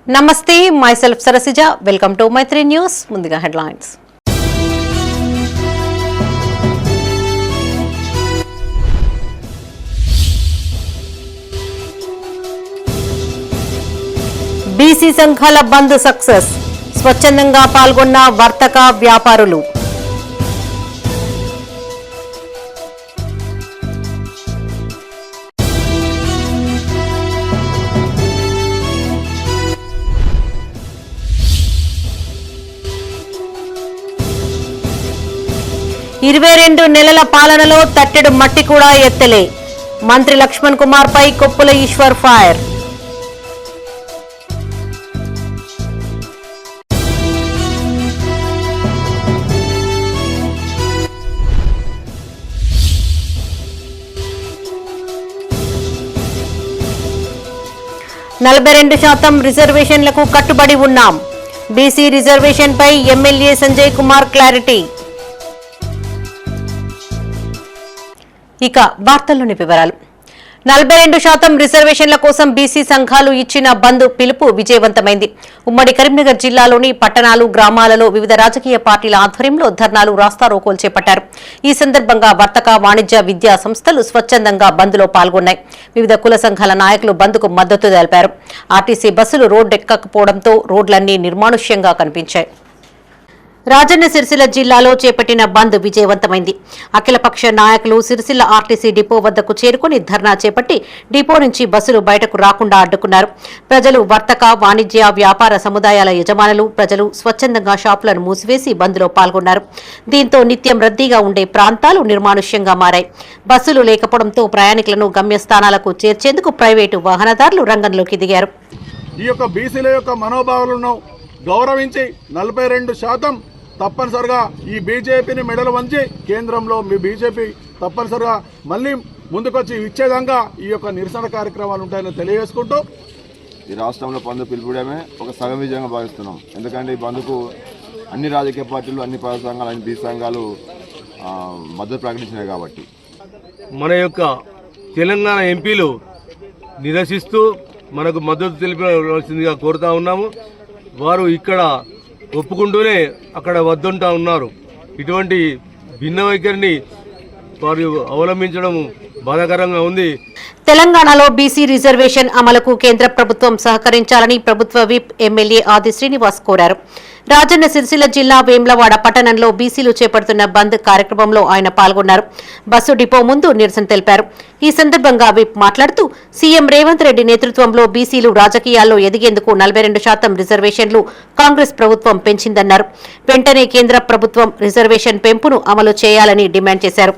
నమస్తే, myself Sarasija. Welcome to Maitri news. ముందుగా headlines. BC సంఘాల బంద్ సక్సెస్. స్వచ్ఛందంగా పాల్గొన్న వర్తక వ్యాపారులు. ఇరవై 22 నెలల పాలనలో తట్టెడు మట్టి కూడా ఎత్తలే. మంత్రి లక్ష్మణ్ కుమార్ పై కొప్పుల ఈశ్వర్ ఫైర్. నలభై 42% రిజర్వేషన్లకు కట్టుబడి ఉన్నాం. బీసీ రిజర్వేషన్ పై ఎమ్మెల్యే సంజయ్ కుమార్ క్లారిటీ. ఇక వార్తల్లోని వివరాలు. 42% రిజర్వేషన్ల కోసం బీసీ సంఘాలు ఇచ్చిన బంద్ పిలుపు విజయవంతమైంది. ఉమ్మడి కరీంనగర్ జిల్లాలోని పట్టణాలు, గ్రామాలలో వివిధ రాజకీయ పార్టీల ఆధ్వర్యంలో ధర్నాలు, రాస్తారోకోలు చేపట్టారు. ఈ సందర్భంగా వర్తక, వాణిజ్య, విద్యా సంస్థలు స్వచ్ఛందంగా బంద్లో పాల్గొన్నాయి. వివిధ కుల సంఘాల నాయకులు బంద్కు మద్దతు తెలిపారు. ఆర్టీసీ బస్సులు రోడ్డెక్కకపోవడంతో రోడ్లన్నీ నిర్మానుష్యంగా కనిపించాయి. రాజన్న సిరిసిల్ల జిల్లాలో చేపట్టిన బంద్ విజయవంతమైంది. అఖిలపక్ష నాయకులు సిరిసిల్ల ఆర్టీసీ డిపో వద్దకు చేరుకుని ధర్నా చేపట్టి డిపో నుంచి బస్సులు బయటకు రాకుండా అడ్డుకున్నారు. ప్రజలు, వర్తక, వాణిజ్య, వ్యాపార సముదాయాల యజమానులు, ప్రజలు స్వచ్ఛందంగా షాపులను మూసివేసి బంద్లో పాల్గొన్నారు. దీంతో నిత్యం రద్దీగా ఉండే ప్రాంతాలు నిర్మానుష్యంగా మారాయి. బస్సులు లేకపోవడంతో ప్రయాణికులను గమ్యస్థానాలకు చేర్చేందుకు ప్రైవేటు వాహనదారులు రంగంలోకి దిగారు. ఈ యొక్క బీసీల యొక్క మనోభావాలను గౌరవించి 42% తప్పనిసరిగా ఈ బీజేపీని మెడలు వంచి కేంద్రంలో మీ బీజేపీ తప్పనిసరిగా మళ్ళీ ముందుకొచ్చి ఇచ్చే విధంగా ఈ యొక్క నిరసన కార్యక్రమాలు ఉంటాయని తెలియజేసుకుంటూ ఈ రాష్ట్రంలో బంద్ పిలుపుడమే ఒక సగం విజయంగా భావిస్తున్నాం. ఎందుకంటే ఈ బంద్కు అన్ని రాజకీయ పార్టీలు, అన్ని ప్రజా సంఘాలు, అన్ని బీసీ సంఘాలు మద్దతు ప్రకటించినాయి. కాబట్టి మన యొక్క తెలంగాణ ఎంపీలు నిరసిస్తూ మనకు మద్దతు తెలిపవలసిందిగా కోరుతా ఉన్నాము. వారు ఇక్కడ ఒప్పుకుంటూనే అక్కడ వద్దంటా ఉన్నారు. ఇటువంటి భిన్న వైఖరిని వారు అవలంబించడం బాధాకరంగా ఉంది. తెలంగాణలో బీసీ రిజర్వేషన్ అమలుకు కేంద్ర ప్రభుత్వం సహకరించాలని ప్రభుత్వ విప్ ఎమ్మెల్యే ఆది శ్రీనివాస్ కోరారు. రాజన్న సిరిసిల్ల జిల్లా వేమ్లవాడ పట్టణంలో బీసీలు చేపడుతున్న బంద్ కార్యక్రమంలో ఆయన పాల్గొన్నారు. బస్సు డిపో ముందు నిరసన తెలిపారు. ఈ సందర్భంగా విప్ మాట్లాడుతూ సీఎం రేవంత్ రెడ్డి నేతృత్వంలో బీసీలు రాజకీయాల్లో ఎదిగేందుకు 42% రిజర్వేషన్లు కాంగ్రెస్ ప్రభుత్వం పెంచిందన్నారు. వెంటనే కేంద్ర ప్రభుత్వం రిజర్వేషన్ పెంపును అమలు చేయాలని డిమాండ్ చేశారు.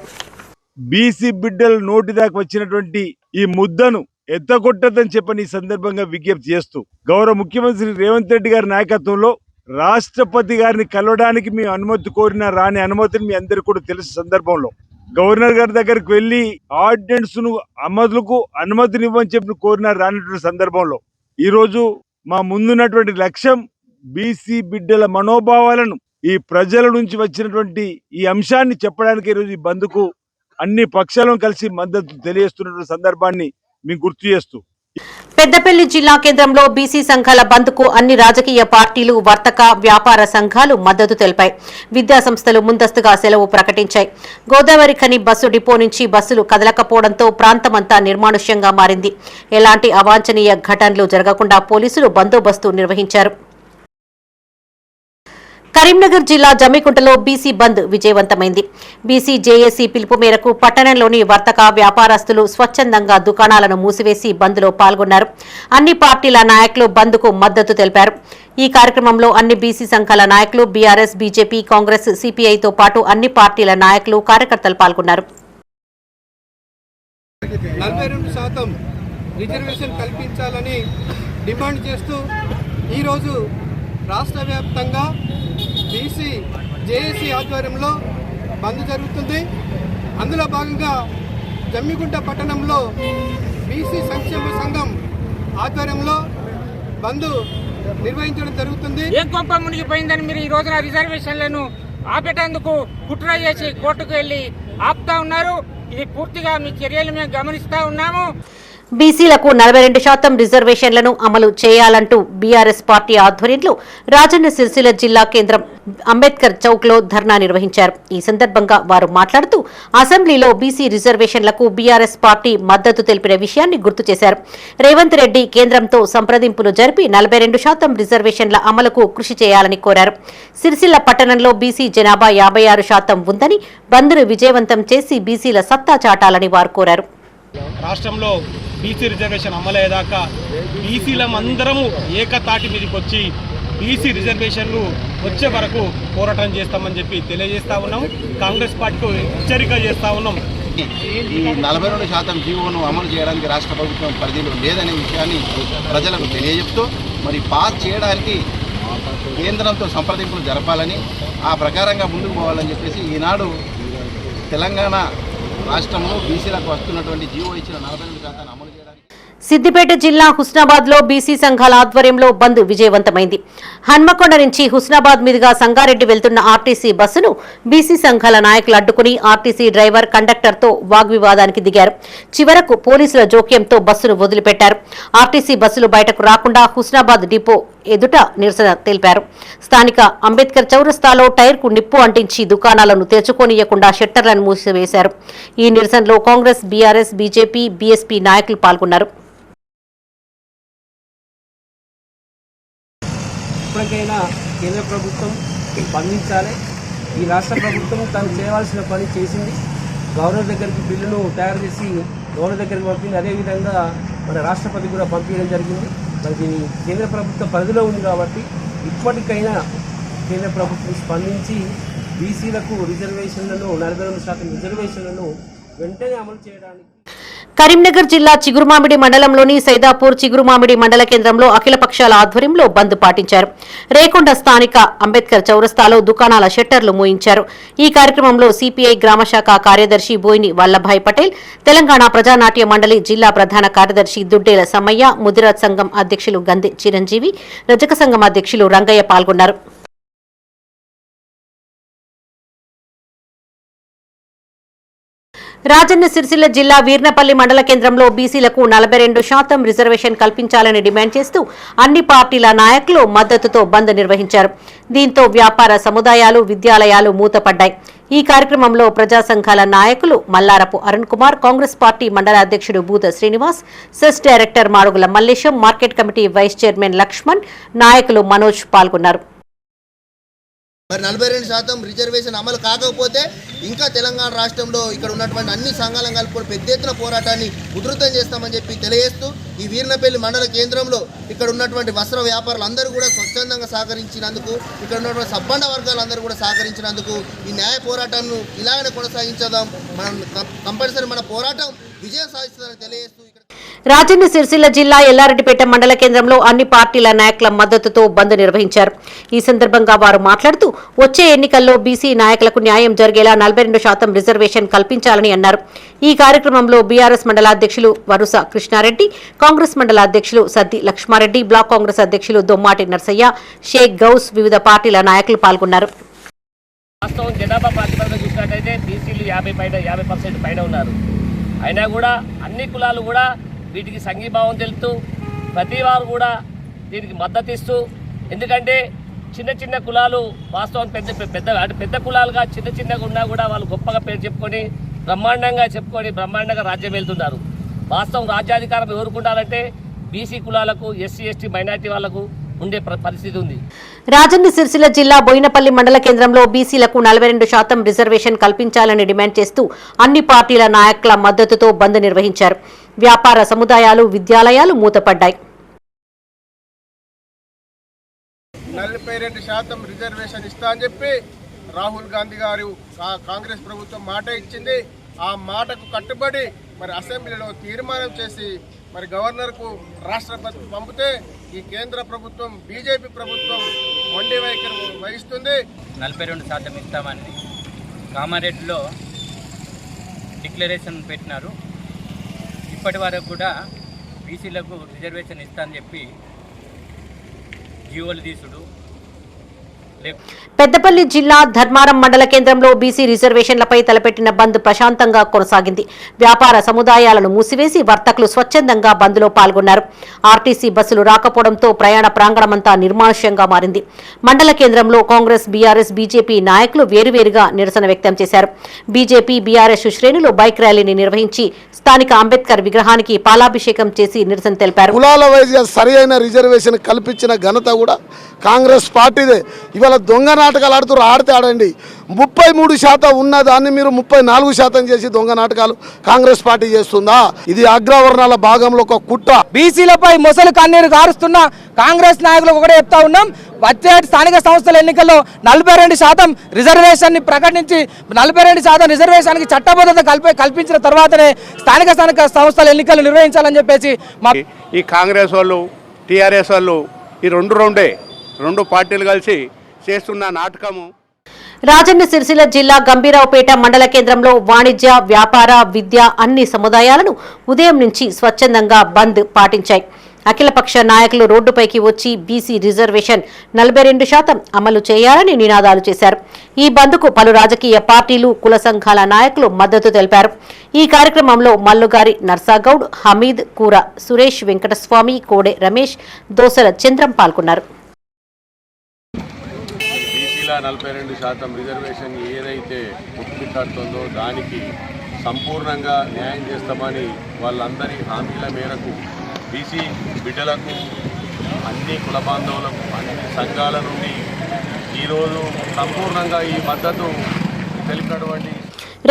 బీసీ బిడ్డలు నోటి దాకా వచ్చినటువంటి ఈ ముద్దను ఎత్తగొట్టద్దని చెప్పని ఈ సందర్భంగా విజ్ఞప్తి చేస్తూ గౌరవ ముఖ్యమంత్రి రేవంత్ రెడ్డి గారి నాయకత్వంలో రాష్ట్రపతి గారిని కలవడానికి మీ అనుమతి కోరిన రాని అనుమతిని మీ అందరికీ కూడా తెలిసిన సందర్భంలో గవర్నర్ గారి దగ్గరికి వెళ్లి ఆర్డినెన్స్ ను అమలుకు అనుమతినివ్వని చెప్పి కోరిన రానటువంటి సందర్భంలో ఈ రోజు మా ముందున్నటువంటి లక్ష్యం బీసీ బిడ్డల మనోభావాలను, ఈ ప్రజల నుంచి వచ్చినటువంటి ఈ అంశాన్ని చెప్పడానికి ఈరోజు ఈ బంద్కు అన్ని పక్షాలను కలిసి మద్దతు తెలియజేస్తున్న సందర్భాన్ని మీకు గుర్తు చేస్తూ పెద్దపల్లి జిల్లా కేంద్రంలో బీసీ సంఘాల బంద్కు అన్ని రాజకీయ పార్టీలు, వర్తక, వ్యాపార సంఘాలు మద్దతు తెలిపాయి. విద్యా సంస్థలు ముందస్తుగా సెలవు ప్రకటించాయి. గోదావరి ఖని బస్సు డిపో నుంచి బస్సులు కదలకపోవడంతో ప్రాంతమంతా నిర్మానుష్యంగా మారింది. ఎలాంటి అవాంఛనీయ ఘటనలు జరగకుండా పోలీసులు బందోబస్తు నిర్వహించారు. కరీంనగర్ జిల్లా జమ్మికుంటలో బీసీ బంద్ విజయవంతమైంది. బీసీ జేఏసీ పిలుపు మేరకు పట్టణంలోని వర్తక, వ్యాపారస్తులు స్వచ్ఛందంగా దుకాణాలను మూసివేసి బంద్లో పాల్గొన్నారు. అన్ని పార్టీల నాయకులు బంద్కు మద్దతు తెలిపారు. ఈ కార్యక్రమంలో అన్ని బీసీ సంఘాల నాయకులు, బీఆర్ఎస్, బీజేపీ, కాంగ్రెస్, సిపిఐతో పాటు అన్ని పార్టీల నాయకులు, కార్యకర్తలు పాల్గొన్నారు. 42% రిజర్వేషన్ కల్పించాలని డిమాండ్ చేస్తూ ఈరోజు రాష్ట్ర వ్యాప్తంగా బీసీ జేఏసీ ఆధ్వర్యంలో బంద్ జరుగుతుంది. అందులో భాగంగా జమ్మిగుంట పట్టణంలో బీసీ సంక్షేమ సంఘం ఆధ్వర్యంలో బంద్ నిర్వహించడం జరుగుతుంది. ఏం కొంప మునిగిపోయిందని మీరు ఈ రోజున రిజర్వేషన్లను ఆపేటందుకు కుట్ర చేసి కోర్టుకు వెళ్లి ఆపుతా ఉన్నారు. ఇది పూర్తిగా మీ చర్యలు మేము గమనిస్తా ఉన్నాము. బీసీలకు 42% రిజర్వేషన్లను అమలు చేయాలంటూ బీఆర్ఎస్ పార్టీ ఆధ్వర్యంలో రాజన్న సిరిసిల్ల జిల్లా కేంద్రం అంబేద్కర్ చౌక్ లో ధర్నా నిర్వహించారు. ఈ సందర్భంగా వారు మాట్లాడుతూ అసెంబ్లీలో బీసీ రిజర్వేషన్లకు బీఆర్ఎస్ పార్టీ మద్దతు తెలిపిన విషయాన్ని గుర్తు చేశారు. రేవంత్ రెడ్డి కేంద్రంతో సంప్రదింపులు జరిపి 42% రిజర్వేషన్ల అమలుకు కృషి చేయాలని కోరారు. సిరిసిల్ల పట్టణంలో బీసీ జనాభా 56% ఉందని బంద్ను విజయవంతం చేసి బీసీల సత్తా చాటాలని వారు కోరారు. రాష్ట్రంలో బీసీ రిజర్వేషన్ అమలయ్యేదాకా బీసీలమందరము ఏకతాటి మీదకి వచ్చి బీసీ రిజర్వేషన్లు వచ్చే వరకు పోరాటం చేస్తామని చెప్పి తెలియజేస్తా ఉన్నాం. కాంగ్రెస్ పార్టీకి హెచ్చరిక చేస్తా ఉన్నాం. ఈ 42% జీవోను అమలు చేయడానికి రాష్ట్ర ప్రభుత్వం పరిధిలో లేదనే విషయాన్ని ప్రజలకు తెలియజెప్తూ మరి పాస్ చేయడానికి కేంద్రంతో సంప్రదింపులు జరపాలని ఆ ప్రకారంగా ముందుకు పోవాలని చెప్పేసి ఈనాడు తెలంగాణ రాష్ట్రంలో బీసీలకు వస్తున్నటువంటి జీవో ఇచ్చిన 42% అమలు చేయడానికి సిద్దిపేట జిల్లా హుస్నాబాద్ లో బీసీ సంఘాల ఆధ్వర్యంలో బంద్ విజయవంతమైంది. హన్మకొండ నుంచి హుస్నాబాద్ మీదుగా సంగారెడ్డి వెళ్తున్న ఆర్టీసీ బస్సును బీసీ సంఘాల నాయకులు అడ్డుకుని ఆర్టీసీ డ్రైవర్ కండక్టర్ తో వాగ్వివాదానికి దిగారు. చివరకు పోలీసుల జోక్యంతో బస్సును వదిలిపెట్టారు. ఆర్టీసీ బస్సులు బయటకు రాకుండా హుస్నాబాద్ డిపో ఎదుట నిరసన తెలిపారు. స్థానిక అంబేద్కర్ చౌరస్తాలో టైర్కు నిప్పు అంటించి దుకాణాలను తెరుచుకోనియకుండా షట్టర్లను మూసివేశారు. ఈ నిరసనలో కాంగ్రెస్, బీఆర్ఎస్, బీజేపీ, బీఎస్పీ నాయకులు పాల్గొన్నారు. ఇప్పటికైనా కేంద్ర ప్రభుత్వం స్పందించాలి. ఈ రాష్ట్ర ప్రభుత్వం తను చేయవలసిన పని చేసింది. గవర్నర్ దగ్గరికి బిల్లును తయారు చేసి గవర్నర్ దగ్గరికి పంపింది. అదేవిధంగా మన రాష్ట్రపతి కూడా పంపించడం జరిగింది. మరి దీని కేంద్ర ప్రభుత్వ పరిధిలో ఉంది కాబట్టి ఇప్పటికైనా కేంద్ర ప్రభుత్వం స్పందించి బీసీలకు రిజర్వేషన్లను 42% రిజర్వేషన్లను వెంటనే అమలు చేయడానికి. కరీంనగర్ జిల్లా చిగురుమామిడి మండలంలోని సైదాపూర్ చిగురుమామిడి మండల కేంద్రంలో అఖిల పక్షాల ఆధ్వర్యంలో బంద్ పాటించారు. రేకొండ స్థానిక అంబేద్కర్ చౌరస్తాలో దుకాణాల షట్టర్లు మూయించారు. ఈ కార్యక్రమంలో సిపిఐ గ్రామశాఖ కార్యదర్శి బోయిని వల్లభాయ్ పటేల్, తెలంగాణ ప్రజానాట్య మండలి జిల్లా ప్రధాన కార్యదర్శి దుడ్డేల సమ్మయ్య, ముదిరాజ్ సంఘం అధ్యక్షులు గంధి చిరంజీవి, రజక సంఘం అధ్యక్షులు రంగయ్య పాల్గొన్నారు. రాజన్న సిరిసిల్ల జిల్లా వీర్నపల్లి మండల కేంద్రంలో బీసీలకు 42% రిజర్వేషన్ కల్పించాలని డిమాండ్ చేస్తూ అన్ని పార్టీల నాయకులు మద్దతుతో బంద్ నిర్వహించారు. దీంతో వ్యాపార సముదాయాలు, విద్యాలయాలు మూతపడ్డాయి. ఈ కార్యక్రమంలో ప్రజా సంఘాల నాయకులు మల్లారపు అరుణ్ కుమార్, కాంగ్రెస్ పార్టీ మండల అధ్యక్షుడు Booda Srinivas, CESS director Madugula Mallesham, market committee vice chairman Laxman, నాయకులు మనోజ్ పాల్గొన్నారు. మరి 42% రిజర్వేషన్ అమలు కాకపోతే ఇంకా తెలంగాణ రాష్ట్రంలో ఇక్కడ ఉన్నటువంటి అన్ని సంఘాలను కలుపుకొని పెద్ద ఎత్తున పోరాటాన్ని ఉధృతం చేస్తామని చెప్పి తెలియజేస్తూ ఈ వీర్నపల్లి మండల కేంద్రంలో ఇక్కడ ఉన్నటువంటి వస్త్ర వ్యాపారులు అందరూ కూడా స్వచ్ఛందంగా సహకరించినందుకు, ఇక్కడ ఉన్నటువంటి సబ్బండ వర్గాలందరూ కూడా సహకరించినందుకు ఈ న్యాయ పోరాటాన్ని ఇలాగనే కొనసాగించదాం. మనం కంపల్సరీ మన పోరాటం విజయం సాధిస్తుందని తెలియజేస్తూ రాజన్న సిరిసిల్ల జిల్లా ఎల్లారెడ్డిపేట మండల కేంద్రంలో అన్ని పార్టీల నాయకుల మద్దతుతో బంద్ నిర్వహించారు. ఈ సందర్భంగా వారు మాట్లాడుతూ వచ్చే ఎన్నికల్లో బీసీ నాయకులకు న్యాయం జరిగేలా 42% రిజర్వేషన్ కల్పించాలని అన్నారు. ఈ కార్యక్రమంలో బీఆర్ఎస్ మండల అధ్యక్షులు వరుస కృష్ణారెడ్డి, కాంగ్రెస్ మండల అధ్యక్షులు సద్ది లక్ష్మారెడ్డి, బ్లాక్ కాంగ్రెస్ అధ్యక్షులు దొమ్మాటి నర్సయ్య, షేక్ గౌస్, వివిధ పార్టీల నాయకులు పాల్గొన్నారు. వాస్తవం జనాభా ప్రాతిపదికన చూసినట్టయితే బీసీలు 50% పైన ఉన్నారు. అయినా కూడా అన్ని కులాలు కూడా వీటికి సంఘీభావం తెలుపుతూ ప్రతి వారు కూడా దీనికి మద్దతు ఇస్తూ, ఎందుకంటే చిన్న చిన్న కులాలు వాస్తవం పెద్ద కులాలుగా చిన్నగా ఉన్నా కూడా వాళ్ళు గొప్పగా పేరు చెప్పుకొని బ్రహ్మాండంగా రాజ్యం వెళ్తున్నారు. వాస్తవం రాజ్యాధికారం ఎవరుకుంటారంటే బీసీ కులాలకు, ఎస్సీ ఎస్టీ మైనార్టీ వాళ్లకు ఉండే పరిస్థితి ఉంది. రాజన్న సిరిసిల్ల జిల్లా బోయినపల్లి మండల కేంద్రంలో బీసీలకు 42% రిజర్వేషన్ కల్పించాలని డిమాండ్ చేస్తూ అన్ని పార్టీల నాయకుల మద్దతుతో బంద్ నిర్వహించారు. వ్యాపార సముదాయాలు, విద్యాలయాలు మూతపడ్డాయి. 42% రిజర్వేషన్ ఇస్తా అని చెప్పి రాహుల్ గాంధీ గారు కాంగ్రెస్ ప్రభుత్వం మాట ఇచ్చింది. ఆ మాటకు కట్టుబడి మరి అసెంబ్లీలో తీర్మానం చేసి మరి గవర్నర్కు రాష్ట్రపతి పంపితే ఈ కేంద్ర ప్రభుత్వం, బీజేపీ ప్రభుత్వం మొండి వైఖరి వహిస్తుంది. 42% ఇస్తామని కామారెడ్డిలో డిక్లరేషన్ పెట్టినారు. ఇప్పటి వరకు కూడా బీసీలకు రిజర్వేషన్ ఇస్తా అని చెప్పి జీవోలు తీసుడు, పెద్దపల్లి జిల్లా ధర్మారం మండల కేంద్రంలో బీసీ రిజర్వేషన్లపై తలపెట్టిన బంద్ ప్రశాంతంగా కొనసాగింది. వ్యాపార సముదాయాలను మూసివేసి వర్తకులు స్వచ్ఛందంగా బంద్లో పాల్గొన్నారు. ఆర్టీసీ బస్సులు రాకపోవడంతో ప్రయాణ ప్రాంగణమంతా నిర్మానుష్యంగా మారింది. మండల కేంద్రంలో కాంగ్రెస్, బీఆర్ఎస్, బీజేపీ నాయకులు వేరువేరుగా నిరసన వ్యక్తం చేశారు. బీజేపీ, బీఆర్ఎస్ శ్రేణులు బైక్ ర్యాలీని నిర్వహించి స్థానిక అంబేద్కర్ విగ్రహానికి పాలాభిషేకం చేసి నిరసన తెలిపారు. కులాల వైజ్గా సరైన రిజర్వేషన్ కల్పించిన ఘనత కూడా కాంగ్రెస్ పార్టీదే. ఇవాళ దొంగ నాటకాలు ఆడితే ఆడండి. 33% ఉన్న దాన్ని మీరు 34% చేసి దొంగ నాటకాలు కాంగ్రెస్ పార్టీ చేస్తుందా? ఇది అగ్రవర్ణాల భాగంలో ఒక కుట్ర. బీసీలపై మొసలు కన్నీరు గారుస్తున్న కాంగ్రెస్ నాయకులకు ఒకటే చెప్తా ఉన్నాం. వచ్చే స్థానిక సంస్థల ఎన్నికల్లో 42% రిజర్వేషన్ ని ప్రకటించి 42% రిజర్వేషన్కి చట్టబద్ధత కల్పించిన తర్వాతనే స్థానిక సంస్థల ఎన్నికలు నిర్వహించాలని చెప్పేసి ఈ కాంగ్రెస్ వాళ్ళు, టీఆర్ఎస్ వాళ్ళు ఈ రెండు పార్టీలు కలిసి చేస్తున్న నాటకము. రాజన్న సిరిసిల్ల జిల్లా గంభీరావుపేట మండల కేంద్రంలో వాణిజ్య, వ్యాపార, విద్య అన్ని సముదాయాలను ఉదయం నుంచి స్వచ్ఛందంగా బంద్ పాటించాయి. అఖిలపక్ష నాయకులు రోడ్డుపైకి వచ్చి బీసీ రిజర్వేషన్ 42% అమలు చేయాలని నినాదాలు చేశారు. ఈ బంద్కు పలు రాజకీయ పార్టీలు, కుల సంఘాల నాయకులు మద్దతు తెలిపారు. ఈ కార్యక్రమంలో మల్లుగారి నర్సాగౌడ్, హమీద్, కూర సురేష్, వెంకటస్వామి, కోడే రమేష్, దోసల చంద్రం పాల్గొన్నారు. 42% రిజర్వేషన్ ఏదైతే పుట్టుబిట్టాడుతుందో దానికి సంపూర్ణంగా న్యాయం చేస్తామని వాళ్ళందరి హామీల మేరకు బీసీ బిడ్డలకు, అన్ని కుల బాంధవులకు, అన్ని సంఘాల నుండి ఈరోజు సంపూర్ణంగా ఈ మద్దతు తెలిపినటువంటి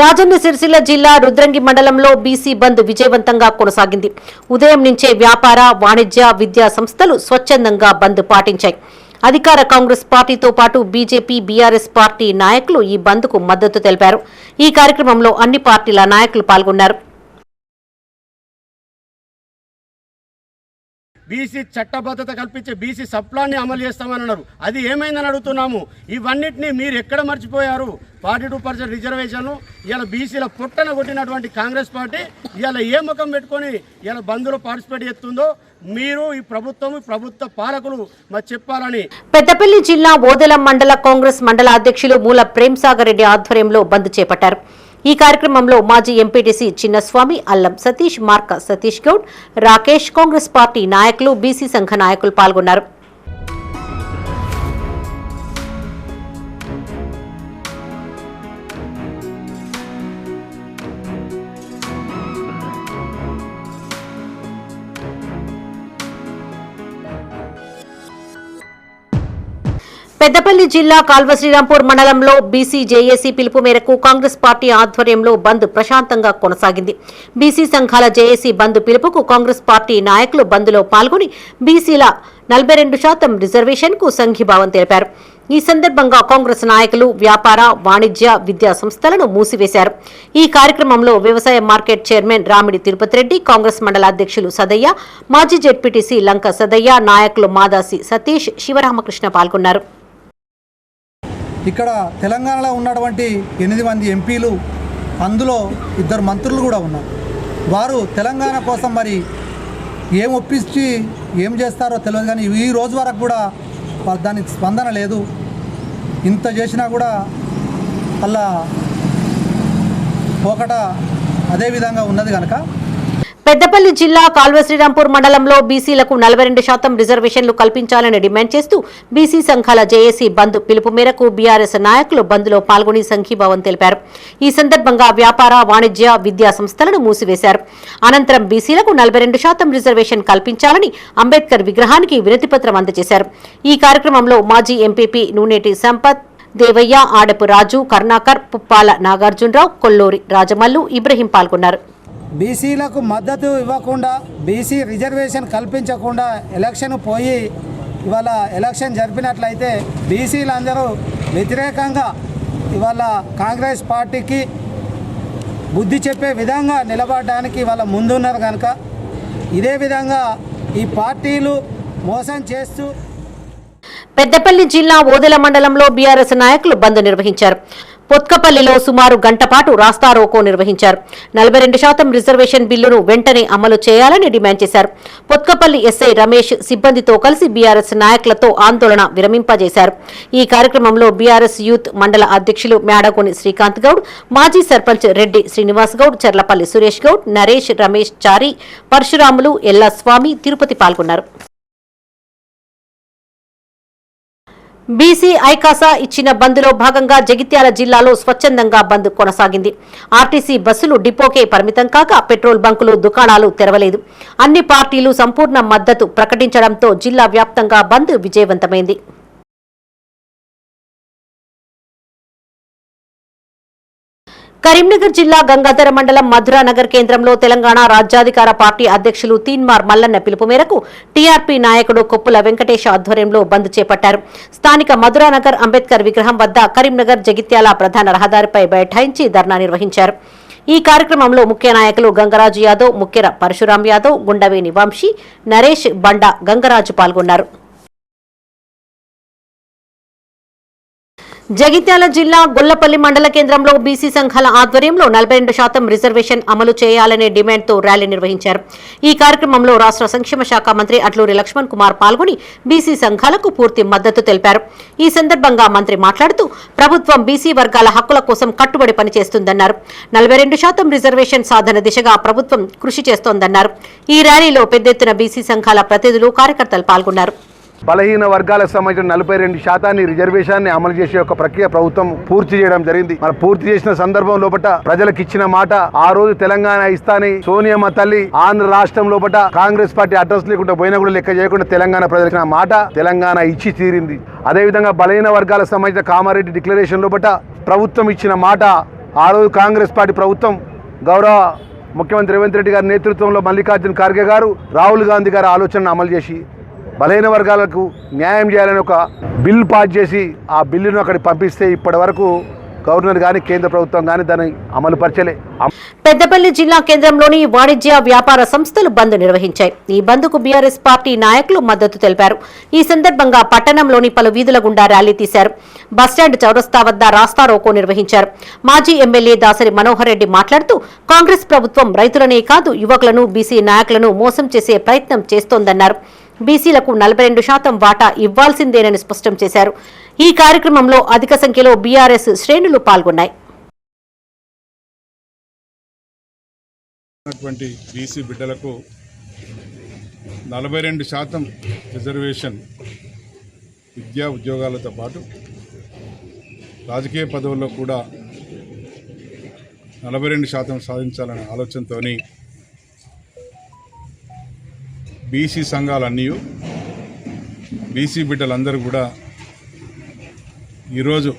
రాజన్న సిరిసిల్ల జిల్లా రుద్రంగి మండలంలో బీసీ బంద్ విజయవంతంగా కొనసాగింది. ఉదయం నుంచే వ్యాపార, వాణిజ్య, విద్యా సంస్థలు స్వచ్ఛందంగా బంద్ పాటించాయి. అధికార కాంగ్రెస్ పార్టీతో పాటు బీజేపీ, బీఆర్ఎస్ పార్టీ నాయకులు ఈ బంద్కు మద్దతు తెలిపారు. ఈ కార్యక్రమంలో అన్ని పార్టీల నాయకులు పాల్గొన్నారు. బీసీ చట్టబద్ధత కల్పించే బీసీ సప్లాన్ని అమలు చేస్తామని అన్నారు. అది ఏమైందని అడుగుతున్నాము. ఇవన్నిటినీ మీరు ఎక్కడ మర్చిపోయారు? 42% రిజర్వేషన్ ఇలా బీసీల పుట్టన కొట్టినటువంటి కాంగ్రెస్ పార్టీ ఇలా ఏ ముఖం పెట్టుకొని ఇలా బంద్లో పార్టిసిపేట్ చేస్తుందో మీరు ఈ ప్రభుత్వ పాలకులు మరి చెప్పాలని. పెద్దపల్లి జిల్లా ఓదెల మండల కాంగ్రెస్ మండల అధ్యక్షులు మూల ప్రేమ్సాగర్ రెడ్డి ఆధ్వర్యంలో బంద్ చేపట్టారు. ఈ కార్యక్రమంలో మాజీ ఎంపీటీసీ చిన్నస్వామి, అల్లం సతీష్, మార్క సతీష్ గౌడ్, రాకేష్, కాంగ్రెస్ పార్టీ నాయకులు, బీసీ సంఘ నాయకులు పాల్గొన్నారు. పెద్దపల్లి జిల్లా కాల్వ శ్రీరాంపూర్ మండలంలో బీసీ జేఏసీ పిలుపు మేరకు కాంగ్రెస్ పార్టీ ఆధ్వర్యంలో బంద్ ప్రశాంతంగా కొనసాగింది. బీసీ సంఘాల జేఏసీ బంద్ పిలుపుకు కాంగ్రెస్ పార్టీ నాయకులు బంద్లో పాల్గొని బీసీల 42% రిజర్వేషన్కు సంఘీభావం తెలిపారు. ఈ సందర్భంగా కాంగ్రెస్ నాయకులు వ్యాపార, వాణిజ్య, విద్యా సంస్థలను మూసివేశారు. ఈ కార్యక్రమంలో వ్యవసాయ మార్కెట్ చైర్మన్ రామిడి తిరుపతి రెడ్డి, కాంగ్రెస్ మండల అధ్యక్షులు సదయ్య, మాజీ జెడ్పీటీసీ లంక సదయ్య, నాయకులు మాదాసి సతీష్, శివరామకృష్ణ పాల్గొన్నారు. ఇక్కడ తెలంగాణలో ఉన్నటువంటి 8 మంది ఎంపీలు, అందులో 2 మంత్రులు కూడా ఉన్నారు. వారు తెలంగాణ కోసం మరి ఏం ఒప్పించి ఏం చేస్తారో తెలియదు. కానీ ఈ రోజు వరకు కూడా దానికి స్పందన లేదు. ఇంత చేసినా కూడా అలా పోకట అదే విధంగా ఉన్నది కనుక పెద్దపల్లి జిల్లా కాల్వ శ్రీరాంపూర్ మండలంలో బీసీలకు 42% రిజర్వేషన్లు కల్పించాలని డిమాండ్ చేస్తూ బీసీ సంఘాల జేఏసీ బంద్ పిలుపు మేరకు బీఆర్ఎస్ నాయకులు బంద్లో పాల్గొని సంఘీభావం తెలిపారు. ఈ సందర్భంగా వ్యాపార, వాణిజ్య, విద్యా సంస్థలను మూసివేశారు. అనంతరం బీసీలకు 42% రిజర్వేషన్ కల్పించాలని అంబేద్కర్ విగ్రహానికి వినతిపత్రం అందజేశారు. ఈ కార్యక్రమంలో మాజీ ఎంపీపీ నూనేటి సంపత్, దేవయ్య, ఆడపు రాజు, కరుణాకర్, పుప్పాల నాగార్జునరావు, కొల్లూరి రాజమల్లు, ఇబ్రహీం పాల్గొన్నారు. బీసీలకు మద్దతు ఇవ్వకుండా, బీసీ రిజర్వేషన్ కల్పించకుండా ఎలక్షన్ పోయి ఇవాళ ఎలక్షన్ జరిపినట్లయితే బీసీలందరూ వ్యతిరేకంగా ఇవాళ కాంగ్రెస్ పార్టీకి బుద్ధి చెప్పే విధంగా నిలబడడానికి ఇవాళ ముందున్నారు కనుక ఇదే విధంగా ఈ పార్టీలు మోసం చేస్తూ పెద్దపల్లి జిల్లా ఓదెల మండలంలో బీఆర్ఎస్ నాయకులు బంద్ నిర్వహించారు. పొత్కపల్లిలో సుమారు గంట పాటు రాస్తారోకో నిర్వహించారు. 42% రిజర్వేషన్ బిల్లును వెంటనే అమలు చేయాలని డిమాండ్ చేశారు. పొత్కపల్లి ఎస్ఐ రమేష్ సిబ్బందితో కలిసి బీఆర్ఎస్ నాయకులతో ఆందోళన విరమింపజేశారు. ఈ కార్యక్రమంలో బీఆర్ఎస్ యూత్ మండల అధ్యక్షులు మేడగోని శ్రీకాంత్ గౌడ్, మాజీ సర్పంచ్ రెడ్డి శ్రీనివాస్ గౌడ్, చెర్లపల్లి సురేష్ గౌడ్, నరేష్, రమేష్ చారి, పరశురాములు, ఎల్లాస్వామి, తిరుపతి పాల్గొన్నారు. బీసీ ఐకాసా ఇచ్చిన బంద్లో భాగంగా జగిత్యాల జిల్లాలో స్వచ్ఛందంగా బంద్ కొనసాగింది. ఆర్టీసీ బస్సులు డిపోకే పరిమితం కాగా పెట్రోల్ బంకులు, దుకాణాలు తెరవలేదు. అన్ని పార్టీలు సంపూర్ణ మద్దతు ప్రకటించడంతో జిల్లా వ్యాప్తంగా బంద్ విజయవంతమైంది. కరీంనగర్ జిల్లా గంగాధర మండలం మధురానగర్ కేంద్రంలో తెలంగాణ రాజ్యాధికార పార్టీ అధ్యక్షులు తీన్మార్ మల్లన్న పిలుపు మేరకు టీఆర్పీ నాయకుడు కొప్పుల వెంకటేష్ ఆధ్వర్యంలో బంద్ చేపట్టారు. స్థానిక మధురానగర్ అంబేద్కర్ విగ్రహం వద్ద కరీంనగర్ జగిత్యాల ప్రధాన రహదారిపై బైఠాయించి ధర్నా నిర్వహించారు. ఈ కార్యక్రమంలో ముఖ్య నాయకులు గంగరాజు యాదవ్, ముఖ్యర పరశురాం యాదవ్, గుండవేని వంశీ, నరేష్, బండ గంగరాజు పాల్గొన్నారు. జగిత్యాల జిల్లా గొల్లపల్లి మండల కేంద్రంలో బీసీ సంఘాల ఆధ్వర్యంలో 42% రిజర్వేషన్ అమలు చేయాలనే డిమాండ్తో ర్యాలీ నిర్వహించారు. ఈ కార్యక్రమంలో రాష్ట్ర సంక్షేమ శాఖ మంత్రి అట్లూరి లక్ష్మణ్ కుమార్ పాల్గొని బీసీ సంఘాలకు పూర్తి మద్దతు తెలిపారు. ఈ సందర్భంగా మంత్రి మాట్లాడుతూ ప్రభుత్వం బీసీ వర్గాల హక్కుల కోసం కట్టుబడి పనిచేస్తుందన్నారు. 42% రిజర్వేషన్ సాధన దిశగా ప్రభుత్వం కృషి చేస్తోందన్నారు. ఈ ర్యాలీలో పెద్ద ఎత్తున బీసీ సంఘాల ప్రతినిధులు, కార్యకర్తలు పాల్గొన్నారు. బలహీన వర్గాలకు సంబంధించిన 42% రిజర్వేషన్ని అమలు చేసే ఒక ప్రక్రియ ప్రభుత్వం పూర్తి చేయడం జరిగింది. మరి పూర్తి చేసిన సందర్భం లోపల ప్రజలకు ఇచ్చిన మాట, ఆ రోజు తెలంగాణ ఇస్తాని సోనియమ్మ తల్లి ఆంధ్ర రాష్ట్రం లోపల కాంగ్రెస్ పార్టీ అడ్రస్ లేకుండా పోయినా కూడా లెక్క చేయకుండా తెలంగాణ ప్రజలకు మాట తెలంగాణ ఇచ్చి తీరింది. అదేవిధంగా బలహీన వర్గాలకు సంబంధించిన కామారెడ్డి డిక్లరేషన్ లోపల ప్రభుత్వం ఇచ్చిన మాట, ఆ రోజు కాంగ్రెస్ పార్టీ ప్రభుత్వం గౌరవ ముఖ్యమంత్రి రేవంత్ రెడ్డి గారి నేతృత్వంలో మల్లికార్జున ఖార్గే గారు, రాహుల్ గాంధీ గారి ఆలోచనను అమలు చేసి బలహీన వర్గాలకు న్యాయం చేయాలని ఒక బిల్ పాస్ చేసి ఆ బిల్లును అక్కడికి పంపిస్తే ఇప్పటి వరకు గవర్నర్ గాని కేంద్ర ప్రభుత్వం గాని దాన్ని అమలు పరచలే. పెద్దపల్లి జిల్లా కేంద్రంలోని వాణిజ్య వ్యాపార సంస్థలు బంద్ నిర్వహించాయి. ఈ బంద్కు బీఆర్ఎస్ పార్టీ నాయకులు మద్దతు తెలిపారు. ఈ సందర్భంగా పట్టణంలోని పలు వీధుల గుండా ర్యాలీ తీశారు. బస్టాండ్ చౌరస్తా వద్ద రాస్తారోకో నిర్వహించారు. మాజీ ఎమ్మెల్యే దాసరి మనోహర్ రెడ్డి మాట్లాడుతూ కాంగ్రెస్ ప్రభుత్వం రైతులనే కాదు యువకులను, బీసీ నాయకులను మోసం చేసే ప్రయత్నం చేస్తోందన్నారు. బీసీలకు 42% వాటా ఇవ్వాల్సిందేనని స్పష్టం చేశారు. ఈ కార్యక్రమంలో అధిక సంఖ్యలో బీఆర్ఎస్ శ్రేణులు పాల్గొన్నాయి. బీసీ బిడ్డలకు 42% రిజర్వేషన్ విద్యా ఉద్యోగాలతో పాటు రాజకీయ పదవుల్లో కూడా 42% సాధించాలనే ఆలోచనతో బీసీ సంఘాలన్నీ, బీసీ బిడ్డలందరూ కూడా ఈరోజు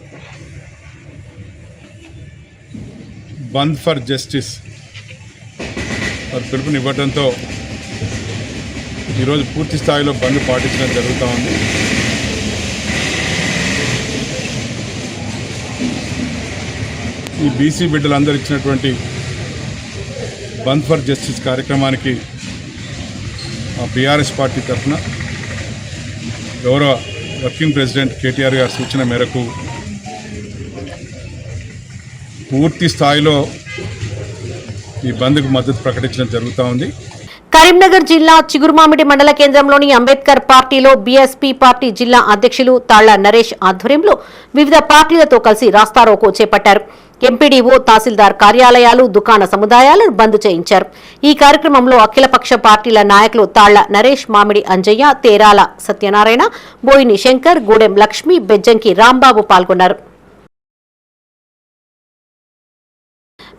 బంద్ ఫర్ జస్టిస్ పిలుపునివ్వడంతో ఈరోజు పూర్తి స్థాయిలో బంద్ పాటించడం జరుగుతూ ఉంది. ఈ బీసీ బిడ్డలందరూ ఇచ్చినటువంటి బంద్ ఫర్ జస్టిస్ కార్యక్రమానికి బీఆర్ఎస్ పార్టీ తరఫున గౌరవ వర్కింగ్ ప్రెసిడెంట్ కేటీఆర్ గారి సూచన మేరకు పూర్తి స్థాయిలో ఈ బంద్కు మద్దతు ప్రకటించడం జరుగుతూ ఉంది. కరీంనగర్ జిల్లా చిగురుమామిడి మండల కేంద్రంలోని అంబేద్కర్ పార్టీలో బీఎస్పీ పార్టీ జిల్లా అధ్యక్షులు తాళ్ల నరేష్ ఆధ్వర్యంలో వివిధ పార్టీలతో కలిసి రాస్తారోకో చేపట్టారు. ఎంపీడీఓ, తహసీల్దార్ కార్యాలయాలు, దుకాణ సముదాయాలను బంద్ చేయించారు. ఈ కార్యక్రమంలో అఖిలపక్ష పార్టీల నాయకులు తాళ్ల నరేష్, మామిడి అంజయ్య, తేరాల సత్యనారాయణ, బోయిని శంకర్, గూడెం లక్ష్మి, బెజ్జంకి రాంబాబు పాల్గొన్నారు.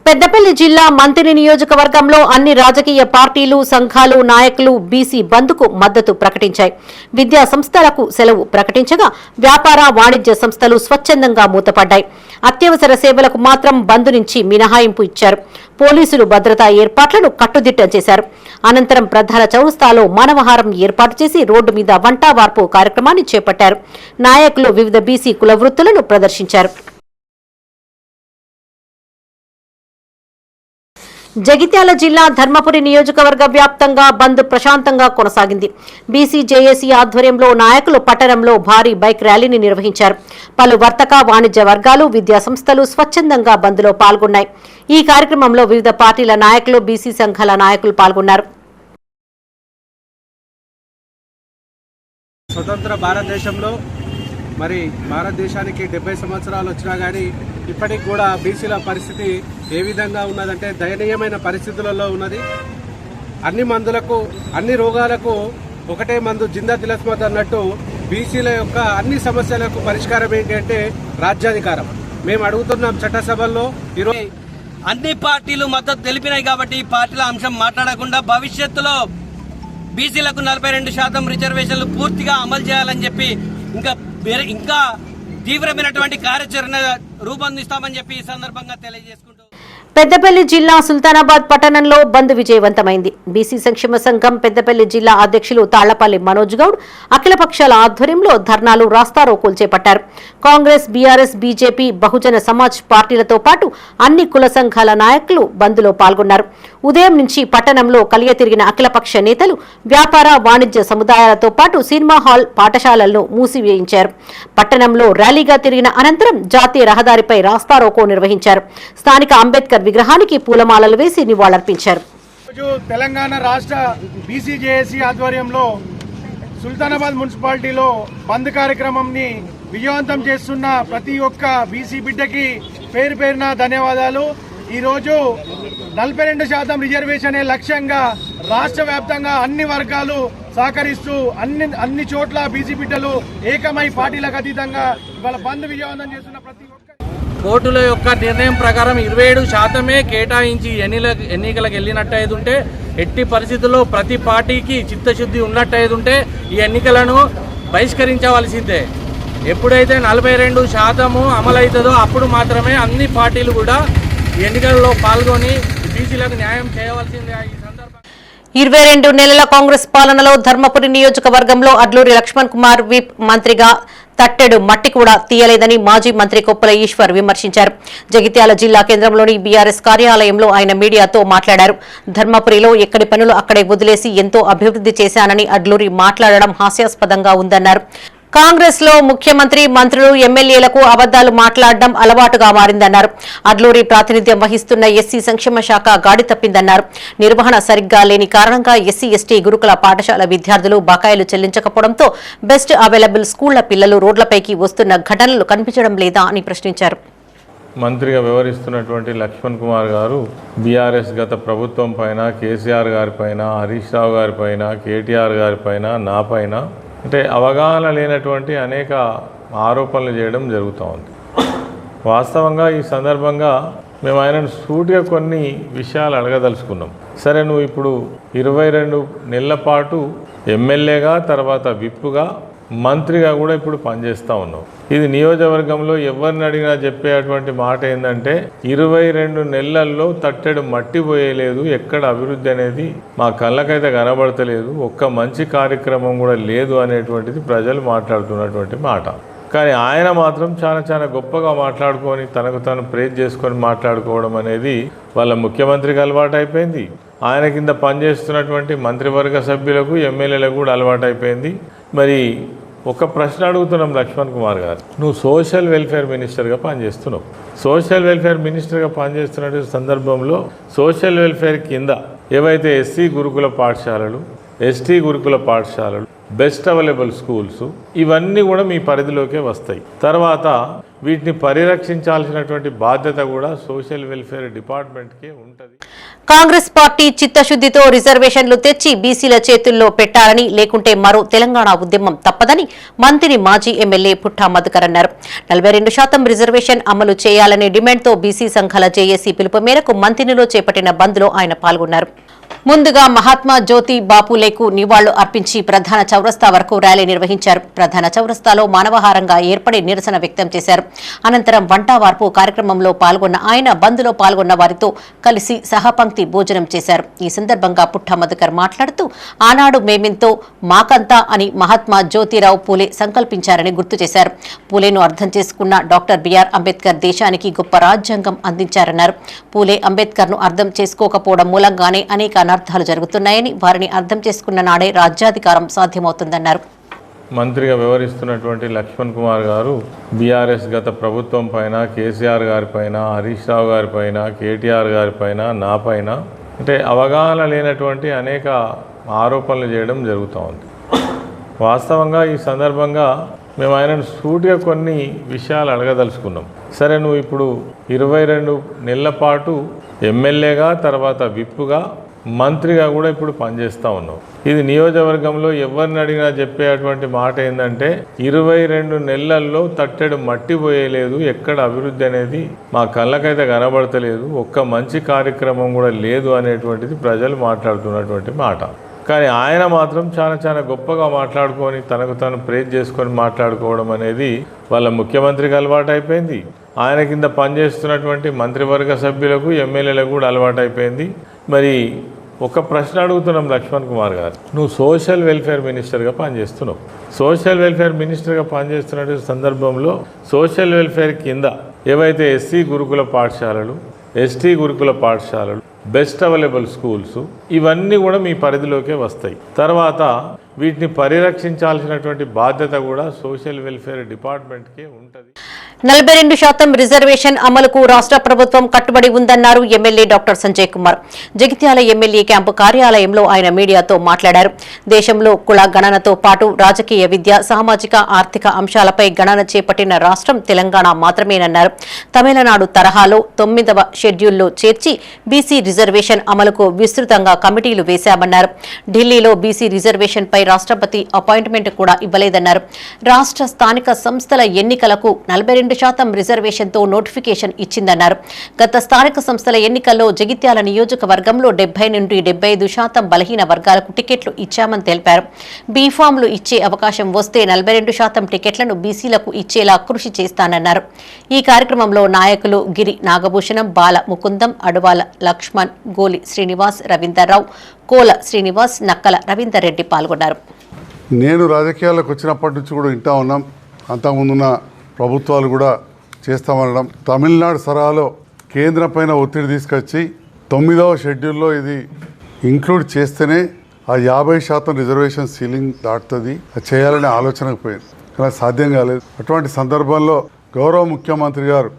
పెద్దపల్లి జిల్లా మంతిని నియోజకవర్గంలో అన్ని రాజకీయ పార్టీలు, సంఘాలు, నాయకులు బీసీ బంద్కు మద్దతు ప్రకటించాయి. విద్యా సంస్థలకు సెలవు ప్రకటించగా వ్యాపార, వాణిజ్య సంస్థలు స్వచ్ఛందంగా మూతపడ్డాయి. అత్యవసర సేవలకు మాత్రం బంద్ నుంచి మినహాయింపు ఇచ్చారు. పోలీసులు భద్రతా ఏర్పాట్లను కట్టుదిట్టం చేశారు. అనంతరం ప్రధాన చౌరస్తాలో మానవహారం ఏర్పాటు చేసి రోడ్డు మీద వంట వార్పు కార్యక్రమాన్ని చేపట్టారు. నాయకులు వివిధ బీసీ కుల వృత్తులను ప్రదర్శించారు. జగిత్యాల జిల్లా ధర్మపురి నియోజకవర్గ వ్యాప్తంగా బంద్ ప్రశాంతంగా కొనసాగింది. బీసీ జేఏసీ ఆధ్వర్యంలో నాయకులు పట్టణంలో భారీ బైక్ ర్యాలీని నిర్వహించారు. పలు వర్తక వాణిజ్య వర్గాలు, విద్యా సంస్థలు స్వచ్ఛందంగా బంద్లో పాల్గొన్నాయి. ఈ కార్యక్రమంలో వివిధ పార్టీల నాయకులు, బీసీ సంఘాల నాయకులు పాల్గొన్నారు. స్వతంత్ర భారతదేశంలో మరి భారతదేశానికి 70 సంవత్సరాలు వచ్చినా కానీ ఇప్పటికి కూడా బీసీల పరిస్థితి ఏ విధంగా ఉన్నదంటే దయనీయమైన పరిస్థితులలో ఉన్నది. అన్ని మందులకు, అన్ని రోగాలకు ఒకటే మందు, జిందా తిలస్మత్ అన్నట్టు బీసీల యొక్క అన్ని సమస్యలకు పరిష్కారం ఏంటంటే రాజ్యాధికారం. మేము అడుగుతున్నాం చట్టసభల్లో ఈరోజు అన్ని పార్టీలు మద్దతు తెలిపినాయి కాబట్టి ఈ పార్టీల అంశం మాట్లాడకుండా భవిష్యత్తులో బీసీలకు 42% రిజర్వేషన్లు పూర్తిగా అమలు చేయాలని చెప్పి ఇంకా తీవ్రమైనటువంటి కార్యాచరణ రూపొందిస్తామని చెప్పి ఈ సందర్భంగా తెలియజేసుకుంటూ పెద్దపల్లి జిల్లా సుల్తానాబాద్ పట్టణంలో బంద్ విజయవంతమైంది. బీసీ సంక్షేమ సంఘం పెద్దపల్లి జిల్లా అధ్యక్షులు తాళ్లపల్లి మనోజ్ గౌడ్ అఖిలపక్షాల ఆధ్వర్యంలో ధర్నాలు, రాస్తారోకోలు చేపట్టారు. కాంగ్రెస్, బీఆర్ఎస్, బీజేపీ, బహుజన సమాజ్ పార్టీలతో పాటు అన్ని కుల సంఘాల నాయకులు బంద్లో పాల్గొన్నారు. ఉదయం నుంచి పట్టణంలో కలియ తిరిగిన అఖిలపక్ష నేతలు వ్యాపార, వాణిజ్య సముదాయాలతో పాటు సినిమా హాల్, పాఠశాలలను మూసివేయించారు. పట్టణంలో ర్యాలీగా తిరిగిన అనంతరం జాతీయ రహదారిపై రాస్తారోకో నిర్వహించారు. స్థానిక అంబేద్కర్ విగ్రహానికి పూలమాలలు వేసి నివాళులర్పించారు. తెలంగాణ రాష్ట్ర బీసీ జేఏసీ ఆధ్వర్యంలో సుల్తానాబాద్ మున్సిపాలిటీలో బంద్ కార్యక్రమంని విజయవంతం చేస్తున్న ప్రతి ఒక్క బీసీ బిడ్డకి పేరు పేరున ధన్యవాదాలు. ఈరోజు 42% రిజర్వేషన్ లక్ష్యంగా రాష్ట్ర వ్యాప్తంగా అన్ని వర్గాలు సహకరిస్తూ అన్ని చోట్ల బీసీ బిడ్డలు ఏకమై పార్టీలకు అతీతంగా ఇవాళ బంద్ విజయవంతం చేస్తున్న ప్రతి కోర్టుల యొక్క నిర్ణయం ప్రకారం 27% కేటాయించి ఎన్నికలకు వెళ్ళినట్టయితే ఉంటే, ఎట్టి పరిస్థితుల్లో ప్రతి పార్టీకి చిత్తశుద్ధి ఉన్నట్టయితే ఉంటే ఈ ఎన్నికలను బహిష్కరించవలసిందే. ఎప్పుడైతే 42% అమలవుతుందో అప్పుడు మాత్రమే అన్ని పార్టీలు కూడా ఎన్నికల్లో పాల్గొని బీసీలకు న్యాయం చేయవలసిందే. ఈ సందర్భంగా 22 నెలల కాంగ్రెస్ పాలనలో ధర్మపురి నియోజకవర్గంలో అడ్లూరి లక్ష్మణ్ కుమార్ విప్ మంత్రిగా తట్టెడు మట్టి కూడా తీయలేదని మాజీ మంత్రి కొప్పుల ఈశ్వర్ విమర్శించారు. జగిత్యాల జిల్లా కేంద్రంలోని బీఆర్ఎస్ కార్యాలయంలో ఆయన మీడియాతో మాట్లాడారు. ధర్మపురిలో ఎక్కడి పనులు అక్కడే వదిలేసి ఎంతో అభివృద్ధి చేశానని అడ్లూరి మాట్లాడడం హాస్యాస్పదంగా ఉందన్నారు. కాంగ్రెస్ లో ముఖ్యమంత్రి, మంత్రులు, ఎమ్మెల్యేలకు అబద్దాలు మాట్లాడడం అలవాటుగా మారిందన్నారు. అడ్లూరి ప్రాతినిధ్యం వహిస్తున్న ఎస్సీ సంక్షేమ శాఖ గాడి తప్పిందన్నారు. నిర్వహణ సరిగ్గా లేని కారణంగా ఎస్సీ, ఎస్టీ గురుకుల పాఠశాల విద్యార్థులు బకాయిలు చెల్లించకపోవడంతో బెస్ట్ అవైలబుల్ స్కూళ్ల పిల్లలు రోడ్లపైకి వస్తున్న ఘటనలు కనిపించడం లేదా అని ప్రశ్నించారు. మంత్రిగా వ్యవహరిస్తున్నటువంటి లక్ష్మణ్ కుమార్ గారు బీఆర్ఎస్ గత ప్రభుత్వం పైన, కేసీఆర్ గారి పైన, హరీష్ రావు గారి పైన, కేటీఆర్ గారి పైన, నా పైన అంటే అవగాహన లేనటువంటి అనేక ఆరోపణలు చేయడం జరుగుతూ ఉంది. వాస్తవంగా ఈ సందర్భంగా మేము ఆయనను సూటిగా కొన్ని విషయాలు అడగదలుచుకున్నాం. సరే, నువ్వు ఇప్పుడు 22 నెలల పాటు ఎమ్మెల్యేగా, తర్వాత విప్పుగా, మంత్రిగా కూడా ఇప్పుడు పనిచేస్తూ ఉన్నావు. ఇది నియోజకవర్గంలో ఎవరిని అడిగినా చెప్పేటువంటి మాట ఏంటంటే 22 నెలల్లో తట్టెడు మట్టి పోయలేదు, ఎక్కడ అభివృద్ధి అనేది మా కళ్ళకైతే కనబడతలేదు, ఒక్క మంచి కార్యక్రమం కూడా లేదు అనేటువంటిది ప్రజలు మాట్లాడుతున్నటువంటి మాట. కానీ ఆయన మాత్రం చాలా గొప్పగా మాట్లాడుకొని తనకు తను ప్రేజ్ చేసుకొని మాట్లాడుకోవడం అనేది వాళ్ళ ముఖ్యమంత్రికి అలవాటు అయిపోయింది. ఆయన కింద పనిచేస్తున్నటువంటి మంత్రివర్గ సభ్యులకు, ఎమ్మెల్యేలకు కూడా అలవాటు అయిపోయింది. మరి ఒక ప్రశ్న అడుగుతున్నాం లక్ష్మణ్ కుమార్ గారు, నువ్వు సోషల్ వెల్ఫేర్ మినిస్టర్గా పనిచేస్తున్నావు. సోషల్ వెల్ఫేర్ మినిస్టర్గా పనిచేస్తున్న సందర్భంలో సోషల్ వెల్ఫేర్ కింద ఏవైతే ఎస్సీ గురుకుల పాఠశాలలు, ఎస్టీ గురుకుల పాఠశాలలు, బెస్ట్ అవైలబుల్ స్కూల్స్ ఇవన్నీ కూడా మీ పరిధిలోకే వస్తాయి. తర్వాత వీటిని పరిరక్షించాల్సినటువంటి బాధ్యత కూడా సోషల్ వెల్ఫేర్ డిపార్ట్మెంట్కే ఉంటుంది. కాంగ్రెస్ పార్టీ చిత్తశుద్ధితో రిజర్వేషన్లు తెచ్చి బీసీల చేతుల్లో పెట్టాలని, లేకుంటే మరో తెలంగాణ ఉద్యమం తప్పదని మంత్రి, మాజీ ఎమ్మెల్యే పుట్టా మధుకర్ అన్నారు. 42% రిజర్వేషన్ అమలు చేయాలనే డిమాండ్తో బీసీ సంఘాల జేఏసీ పిలుపు మేరకు మంత్రిలో చేపట్టిన బంద్లో ఆయన పాల్గొన్నారు. ముందుగా మహాత్మా జ్యోతి బాపులేకు నివాళులు అర్పించి ప్రధాన చౌరస్తా వరకు ర్యాలీ నిర్వహించారు. ప్రధాన చౌరస్తాలో మానవహారంగా ఏర్పడి నిరసన వ్యక్తం చేశారు. అనంతరం వంటవార్పు కార్యక్రమంలో పాల్గొన్న ఆయన బంద్లో పాల్గొన్న వారితో కలిసి సహపంక్తి భోజనం చేశారు. ఈ సందర్భంగా పుట్ట మధుకర్ మాట్లాడుతూ ఆనాడు మేమెంతో మాకంతా అని మహాత్మా జ్యోతిరావు పూలే సంకల్పించారని గుర్తు చేశారు. పూలేను అర్థం చేసుకున్న డాక్టర్ బిఆర్ అంబేద్కర్ దేశానికి గొప్ప రాజ్యాంగం అందించారన్నారు. పూలే అంబేద్కర్ ను అర్థం చేసుకోకపోవడం మూలంగానే అనేక అనర్థాలు జరుగుతున్నాయని, వారిని అర్థం చేసుకున్న నాడే రాజ్యాధికారం సాధ్యమవుతుందన్నారు. మంత్రిగా వ్యవహరిస్తున్నటువంటి లక్ష్మణ్ కుమార్ గారు బీఆర్ఎస్ గత ప్రభుత్వం పైన, కేసీఆర్ గారి పైన, హరీష్ రావు గారి పైన, కేటీఆర్ గారి పైన, నా పైన అంటే అవగాహన లేనటువంటి అనేక ఆరోపణలు చేయడం జరుగుతూ ఉంది. వాస్తవంగా ఈ సందర్భంగా మేము ఆయనను సూటిగా కొన్ని విషయాలు అడగదలుచుకున్నాం. సరే, నువ్వు ఇప్పుడు 22 నెలల పాటు ఎమ్మెల్యేగా, తర్వాత విప్పుగా, మంత్రిగా కూడా ఇప్పుడు పనిచేస్తూ ఉన్నావు. ఇది నియోజకవర్గంలో ఎవరిని అడిగినా చెప్పేటువంటి మాట ఏంటంటే 22 నెలల్లో తట్టెడు మట్టి పోయలేదు, ఎక్కడ అభివృద్ధి అనేది మా కళ్ళకైతే కనబడతలేదు, ఒక్క మంచి కార్యక్రమం కూడా లేదు అనేటువంటిది ప్రజలు మాట్లాడుతున్నటువంటి మాట. కానీ ఆయన మాత్రం చాలా గొప్పగా మాట్లాడుకొని తనకు తాను ప్రేజ్ చేసుకొని మాట్లాడుకోవడం అనేది వాళ్ళ ముఖ్యమంత్రికి అలవాటు అయిపోయింది. ఆయన కింద పనిచేస్తున్నటువంటి మంత్రివర్గ సభ్యులకు, ఎమ్మెల్యేలకు కూడా అలవాటు అయిపోయింది. మరి ఒక ప్రశ్న అడుగుతున్నాం లక్ష్మణ్ కుమార్ గారు, నువ్వు సోషల్ వెల్ఫేర్ మినిస్టర్గా పనిచేస్తున్నావు. సోషల్ వెల్ఫేర్ మినిస్టర్గా పనిచేస్తున్న సందర్భంలో సోషల్ వెల్ఫేర్ కింద ఏవైతే ఎస్సీ గురుకుల పాఠశాలలు, ఎస్టీ గురుకుల పాఠశాలలు, బెస్ట్ అవైలబుల్ స్కూల్స్ ఇవన్నీ కూడా మీ పరిధిలోకే వస్తాయి. తర్వాత వీటిని పరిరక్షించాల్సినటువంటి బాధ్యత కూడా సోషల్ వెల్ఫేర్ డిపార్ట్మెంట్కే ఉంటుంది. 42% రిజర్వేషన్ అమలుకు రాష్ట్ర ప్రభుత్వం కట్టుబడి ఉందన్నారు MLA doctor Sanjay Kumar. Jagtial MLA camp కార్యాలయంలో ఆయన మీడియాతో మాట్లాడారు. దేశంలో కుల గణనతో పాటు రాజకీయ, విద్య, సామాజిక, ఆర్థిక అంశాలపై గణన చేపట్టిన రాష్ట్రం తెలంగాణ మాత్రమేనన్నారు. తమిళనాడు తరహాలో 9వ షెడ్యూల్లో చేర్చి బీసీ రిజర్వేషన్ అమలుకు విస్తృతంగా కమిటీలు వేశామన్నారు. ఢిల్లీలో బీసీ రిజర్వేషన్పై రాష్ట్రపతి అపాయింట్మెంట్ కూడా ఇవ్వలేదన్నారు. రాష్ట్ర స్థానిక సంస్థల ఎన్నికలకు 42% రిజర్వేషన్తో నోటిఫికేషన్ ఇచ్చిందన్నారు. గత స్థానిక సంస్థల ఎన్నికల్లో జగిత్యాల నియోజకవర్గంలో 70 నుండి 75% బలహీన వర్గాలకు టికెట్లు ఇచ్చామని తెలిపారు. బీఫామ్లు ఇచ్చే అవకాశం వస్తే 42% టికెట్లను బీసీలకు ఇచ్చేలా కృషి చేస్తానన్నారు. ఈ కార్యక్రమంలో నాయకులు గిరి నాగభూషణం, బాల ముకుందం, అడువాల లక్ష్మణ్, గోలి శ్రీనివాస్, రవీందర్రావు, కోల శ్రీనివాస్, నక్కల రవీందర్ రెడ్డి పాల్గొన్నారు. నేను రాజకీయాల్లోకి వచ్చినప్పటి నుంచి కూడా వింటా ఉన్నాం, అంతకుముందున్న ప్రభుత్వాలు కూడా చేస్తామనడం. తమిళనాడు సరాలో కేంద్రం పైన ఒత్తిడి తీసుకొచ్చి 9వ షెడ్యూల్లో ఇది ఇంక్లూడ్ చేస్తేనే ఆ 50% రిజర్వేషన్ సీలింగ్ దాటుతుంది, అది చేయాలనే ఆలోచనకు పోయింది. కానీ సాధ్యం కాలేదు. అటువంటి సందర్భంలో గౌరవ ముఖ్యమంత్రి గారు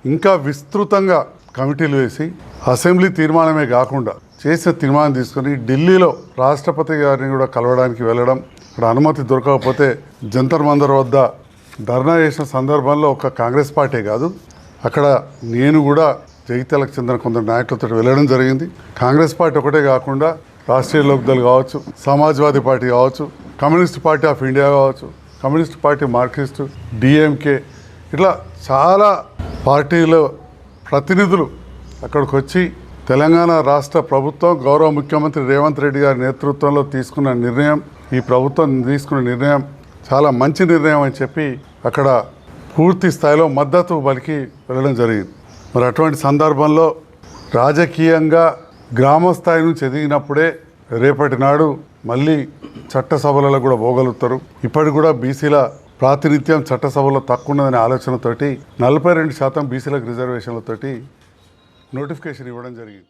ఇంకా విస్తృతంగా కమిటీలు వేసి అసెంబ్లీ తీర్మానమే కాకుండా చేసిన తీర్మానం తీసుకొని ఢిల్లీలో రాష్ట్రపతి గారిని కూడా కలవడానికి వెళ్ళడం, అక్కడ అనుమతి దొరకకపోతే జంతర్ మందర్ వద్ద ధర్నా చేసిన సందర్భంలో ఒక కాంగ్రెస్ పార్టీ కాదు, అక్కడ నేను కూడా జగిత్యాలకు చెందిన కొందరు నాయకులతో వెళ్ళడం జరిగింది. కాంగ్రెస్ పార్టీ ఒకటే కాకుండా రాష్ట్రీయ లోక్దళ్ కావచ్చు, సమాజ్వాదీ పార్టీ కావచ్చు, కమ్యూనిస్ట్ పార్టీ ఆఫ్ ఇండియా కావచ్చు, కమ్యూనిస్ట్ పార్టీ, మార్క్సిస్టు, డిఎంకే, ఇట్లా చాలా పార్టీల ప్రతినిధులు అక్కడికి వచ్చి తెలంగాణ రాష్ట్ర ప్రభుత్వం గౌరవ ముఖ్యమంత్రి రేవంత్ రెడ్డి గారి నేతృత్వంలో తీసుకున్న నిర్ణయం, ఈ ప్రభుత్వం తీసుకున్న నిర్ణయం చాలా మంచి నిర్ణయం అని చెప్పి అక్కడ పూర్తి స్థాయిలో మద్దతు పలికి వెళ్ళడం జరిగింది. మరి అటువంటి సందర్భంలో రాజకీయంగా గ్రామ స్థాయి నుంచి ఎదిగినప్పుడే రేపటి నాడు మళ్ళీ చట్టసభలలో కూడా పోగలుగుతారు. ఇప్పటికి కూడా బీసీల ప్రాతినిధ్యం చట్టసభలో తక్కువ ఉన్నదనే ఆలోచనతోటి 42% బీసీలకు రిజర్వేషన్లతోటి నోటిఫికేషన్ ఇవ్వడం జరిగింది.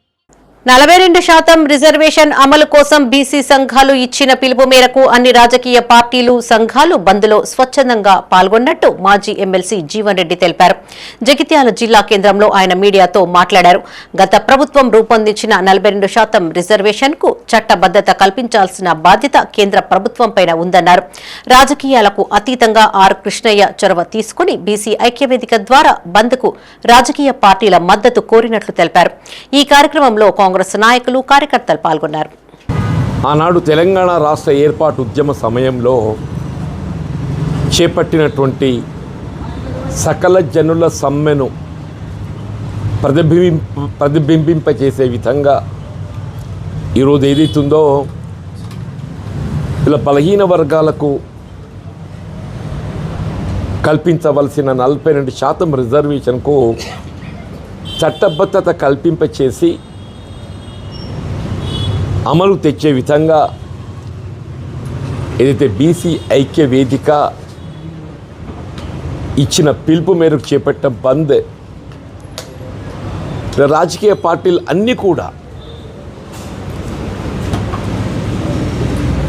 42% రిజర్వేషన్ అమలు కోసం బీసీ సంఘాలు ఇచ్చిన పిలుపు మేరకు అన్ని రాజకీయ పార్టీలు, సంఘాలు బంద్లో స్వచ్ఛందంగా పాల్గొన్నట్టు మాజీ ఎమ్మెల్సీ జీవన్ రెడ్డి తెలిపారు. జగిత్యాల జిల్లా కేంద్రంలో ఆయన మీడియాతో మాట్లాడారు. గత ప్రభుత్వం రూపొందించిన 42% రిజర్వేషన్కు చట్టబద్దత కల్పించాల్సిన బాధ్యత కేంద్ర ప్రభుత్వంపైన ఉందన్నారు. రాజకీయాలకు అతీతంగా ఆర్ కృష్ణయ్య చొరవ తీసుకుని బీసీ ఐక్యవేదిక ద్వారా బంద్కు రాజకీయ పార్టీల మద్దతు కోరినట్లు తెలిపారు. ఈ కార్యక్రమంలో కాంగ్రెస్ నాయకులు, కార్యకర్తలు పాల్గొన్నారు. ఆనాడు తెలంగాణ రాష్ట్ర ఏర్పాటు ఉద్యమ సమయంలో చేపట్టినటువంటి సకల జనుల సమ్మెను ప్రతిబింబింపచేసే విధంగా ఈరోజు ఏదైతుందో ఇలా బలహీన వర్గాలకు కల్పించవలసిన 42% రిజర్వేషన్కు చట్టబద్ధత కల్పింపచేసి అమలు తెచ్చే విధంగా ఏదైతే బీసీ ఐక్య వేదిక ఇచ్చిన పిలుపు మేరకు చేపట్టిన బంద్ రాజకీయ పార్టీలు అన్నీ కూడా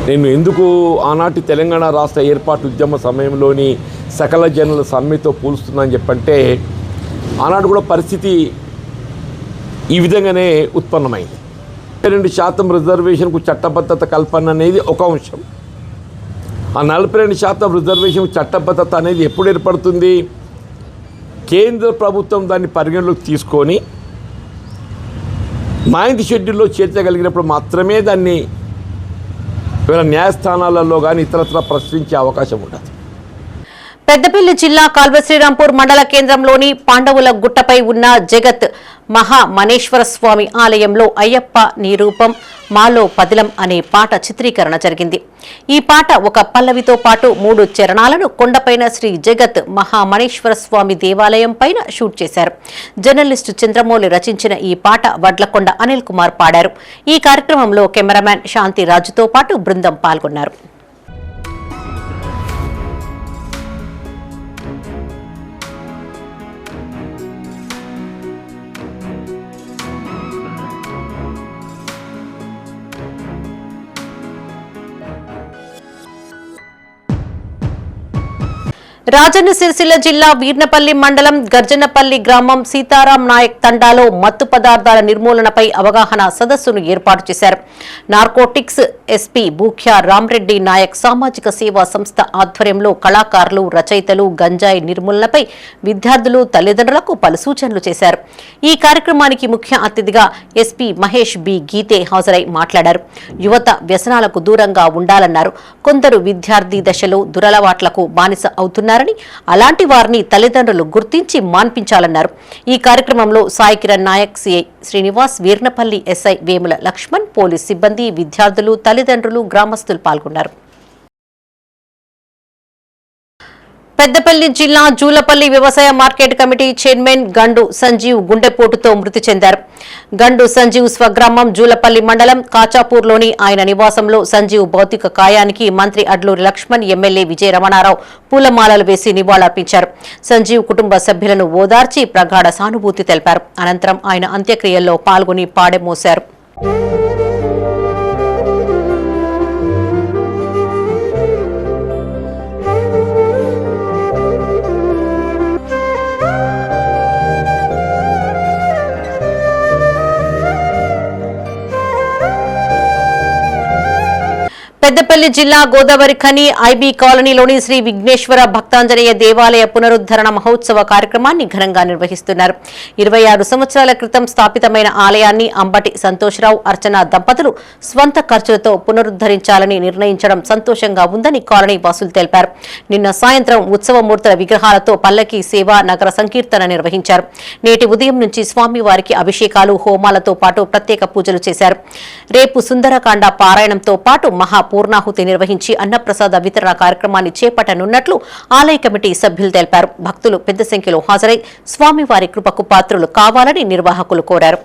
నేను ఎందుకు ఆనాటి తెలంగాణ రాష్ట్ర ఏర్పాటు ఉద్యమ సమయంలోని సకల జనుల సమ్మెతో పోలుస్తుందని చెప్పంటే ఆనాడు కూడా పరిస్థితి ఈ విధంగానే ఉత్పన్నమైంది. 42% రిజర్వేషన్కు చట్టబద్ధత కల్పన అనేది ఒక అంశం. ఆ 42% రిజర్వేషన్ చట్టబద్ధత అనేది ఎప్పుడు ఏర్పడుతుంది? కేంద్ర ప్రభుత్వం దాన్ని పరిగణలోకి తీసుకొని 9th షెడ్యూల్లో చేర్చగలిగినప్పుడు మాత్రమే దాన్ని న్యాయస్థానాలలో కానీ ఇతరత్ర ప్రశ్నించే అవకాశం ఉంటుంది. పెద్దపల్లి జిల్లా కాల్వశ్రీరాంపూర్ మండల కేంద్రంలోని పాండవుల గుట్టపై ఉన్న జగత్ మహామనేశ్వర స్వామి ఆలయంలో అయ్యప్ప నిరూపం మాలో పదిలం అనే పాట చిత్రీకరణ జరిగింది. ఈ పాట ఒక పల్లవితో పాటు 3 చరణాలను కొండపైన శ్రీ జగత్ మహామనేశ్వర స్వామి దేవాలయం పైన షూట్ చేశారు. జర్నలిస్టు చంద్రమౌళి రచించిన ఈ పాట వడ్లకొండ అనిల్ కుమార్ పాడారు. ఈ కార్యక్రమంలో కెమెరామ్యాన్ శాంతి రాజుతో పాటు బృందం పాల్గొన్నారు. రాజన్న సిరిసిల్ల జిల్లా వీర్నపల్లి మండలం గర్జనపల్లి గ్రామం సీతారాం నాయక్ తండాలో మత్తు పదార్థాల నిర్మూలనపై అవగాహన సదస్సును ఏర్పాటు చేశారు. నార్కోటిక్స్ ఎస్పీ బూఖ్యా రామ్రెడ్డి నాయక్ సామాజిక సేవా సంస్థ ఆధ్వర్యంలో కళాకారులు, రచయితలు గంజాయి నిర్మూలనపై విద్యార్థులు, తల్లిదండ్రులకు పలు సూచనలు చేశారు. ఈ కార్యక్రమానికి ముఖ్య అతిథిగా ఎస్పీ మహేష్ బి గీతే హాజరై మాట్లాడారు. యువత వ్యసనాలకు దూరంగా ఉండాలన్నారు. కొందరు విద్యార్థి దశలో దురలవాట్లకు బానిస అవుతున్నారు. అలాంటి వారిని తల్లిదండ్రులు గుర్తించి మాన్పించాలన్నారు. ఈ కార్యక్రమంలో Sai Kiran Nayak, CI Srinivas, Veernapalli SI Vemula Laxman, police సిబ్బంది, విద్యార్థులు, తల్లిదండ్రులు, గ్రామస్తులు పాల్గొన్నారు. పెద్దపల్లి జిల్లా జూలపల్లి వ్యవసాయ మార్కెట్ కమిటీ చైర్మన్ గండు సంజీవ్ గుండెపోటుతో మృతి చెందారు. గండు సంజీవ్ స్వగ్రామం జూలపల్లి మండలం కాచాపూర్లోని ఆయన నివాసంలో సంజీవ్ భౌతిక కాయానికి మంత్రి అడ్లూరి లక్ష్మణ్, ఎమ్మెల్యే విజయ రమణారావు పూలమాలలు వేసి నివాళులర్పించారు. సంజీవ్ కుటుంబ సభ్యులను ఓదార్చి ప్రగాఢ సానుభూతి తెలిపారు. అనంతరం ఆయన అంత్యక్రియల్లో పాల్గొని పాడెమోశారు. పెద్దపల్లి జిల్లా గోదావరి ఖని ఐబీ కాలనీలోని శ్రీ విఘ్నేశ్వర భక్తాంజనేయ దేవాలయ పునరుద్ధరణ మహోత్సవ కార్యక్రమాన్ని ఘనంగా నిర్వహిస్తున్నారు. 26 సంవత్సరాల క్రితం స్థాపితమైన ఆలయాన్ని అంబటి సంతోషరావు, అర్చన దంపతులు స్వంత ఖర్చులతో పునరుద్ధరించాలని నిర్ణయించడం సంతోషంగా ఉందని కాలనీ వాసులు తెలిపారు. నిన్న సాయంత్రం ఉత్సవమూర్తుల విగ్రహాలతో పల్లకీ సేవ, నగర సంకీర్తన నిర్వహించారు. నేటి ఉదయం నుంచి స్వామివారికి అభిషేకాలు, హోమాలతో పాటు ప్రత్యేక పూజలు చేశారు. రేపు సుందరకాండ పారాయణంతో పాటు పూర్ణాహుతి నిర్వహించి అన్నప్రసాద వితరణ కార్యక్రమాన్ని చేపట్టనున్నట్లు ఆలయ కమిటీ సభ్యులు తెలిపారు. భక్తులు పెద్ద సంఖ్యలో హాజరై స్వామివారి కృపకు పాత్రులు కావాలని నిర్వాహకులు కోరారు.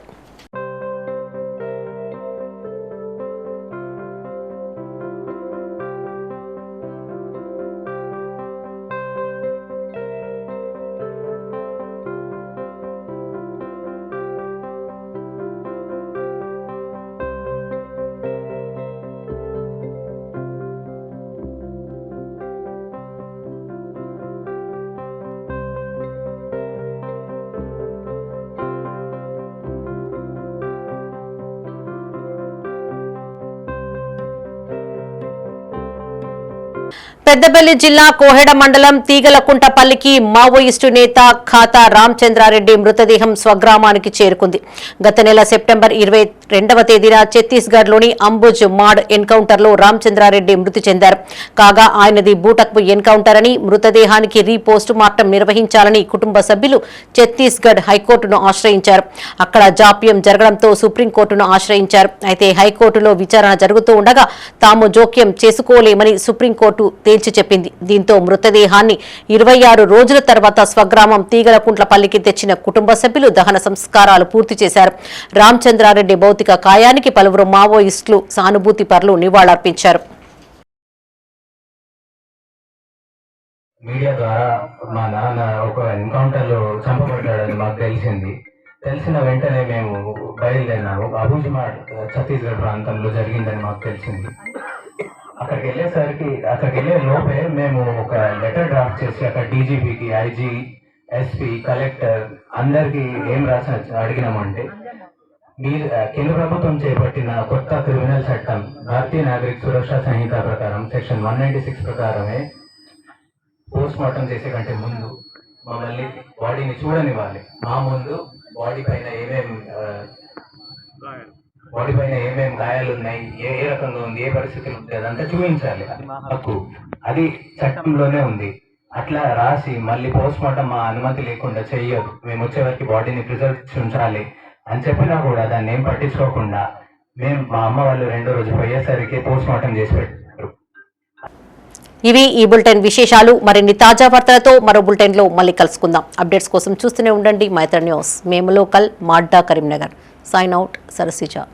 పెద్దపల్లి జిల్లా కోహెడ మండలం తీగలకుంటపల్లికి మావోయిస్టు నేత ఖాతా రామచంద్రారెడ్డి మృతదేహం స్వగ్రామానికి చేరుకుంది. గత నెల సెప్టెంబర్ 22వ తేదీన ఛత్తీస్గఢ్లోని అంబుజ్ మాడ్ ఎన్కౌంటర్లో రామచంద్రారెడ్డి మృతి చెందారు. కాగా ఆయనది బూటక్పు ఎన్కౌంటర్ అని, మృతదేహానికి రీపోస్ట్ మార్టం నిర్వహించాలని కుటుంబ సభ్యులు ఛత్తీస్గఢ్ హైకోర్టును ఆశ్రయించారు. అక్కడ జాప్యం జరగడంతో సుప్రీంకోర్టును ఆశ్రయించారు. అయితే హైకోర్టులో విచారణ జరుగుతూ ఉండగా తాము జోక్యం చేసుకోలేమని సుప్రీంకోర్టు తేల్చి చెప్పింది. దీంతో మృతదేహాన్ని 26 రోజుల తర్వాత స్వగ్రామం తీగలకుంట్లపల్లికి తెచ్చిన కుటుంబ సభ్యులు దహన సంస్కారాలు పూర్తి చేశారు. రామచంద్రారెడ్డి భౌతిక కాయానికి పలువురు మావోయిస్టులు సానుభూతి పరులు నివాళులర్పించారు. మీడియా ద్వారా మా నాన్న ఒక ఎన్కౌంటర్లో చంపబడ్డాడని మాకు తెలిసిన వెంటనే మేము బయలుదేరినాము. అబూజ్మాడ్ ఛత్తీస్గఢ్ ప్రాంతంలో జరిగిందని మాకు తెలిసింది. అక్కడికి వెళ్ళే లోపే మేము ఒక లెటర్ డ్రాఫ్ట్ చేసి అక్కడ డీజీపీకి, ఐజీ, ఎస్పీ, కలెక్టర్ అందరికీ ఏం రాసిన అడిగినామంటే, మీరు కేంద్ర ప్రభుత్వం చేపట్టిన కొత్త క్రిమినల్ చట్టం భారతీయ నాగరిక సురక్షా సంహిత ప్రకారం సెక్షన్ 196 ప్రకారమే పోస్ట్ మార్టం చేసే కంటే ముందు మమ్మల్ని బాడీని చూడనివ్వాలి. మా ముందు బాడీ పైన ఏమేం గాయాలు ఉన్నాయి, ఏ రకంగా ఉంది, ఏ పరిస్థితులు ఉంది, అదంతా చూపించాలి. అది మా హక్కు, అది చట్టంలోనే ఉంది. అట్లా రాసి మళ్ళీ పోస్ట్ మార్టం మా అనుమతి లేకుండా చెయ్యదు, మేము వచ్చేవరకు బాడీని ప్రిజర్వ్ ఉంచాలి అని చెప్పినా కూడా దాన్ని ఏం పట్టించుకోకుండా మా అమ్మ వాళ్ళు 2వ రోజు పోయేసరికి పోస్ట్ మార్టం చేసి పెట్టారు. ఇవి ఈ బులెటిన్ విశేషాలు. మరిన్ని తాజా వార్తలతో మరో బులెటిన్ లో మళ్ళీ కలుసుకుందాం. అప్డేట్స్ కోసం చూస్తూనే ఉండండి మైత్రి న్యూస్. మేము లోకల్, మాడ్డా, కరీంనగర్. Sign out, Sarasija.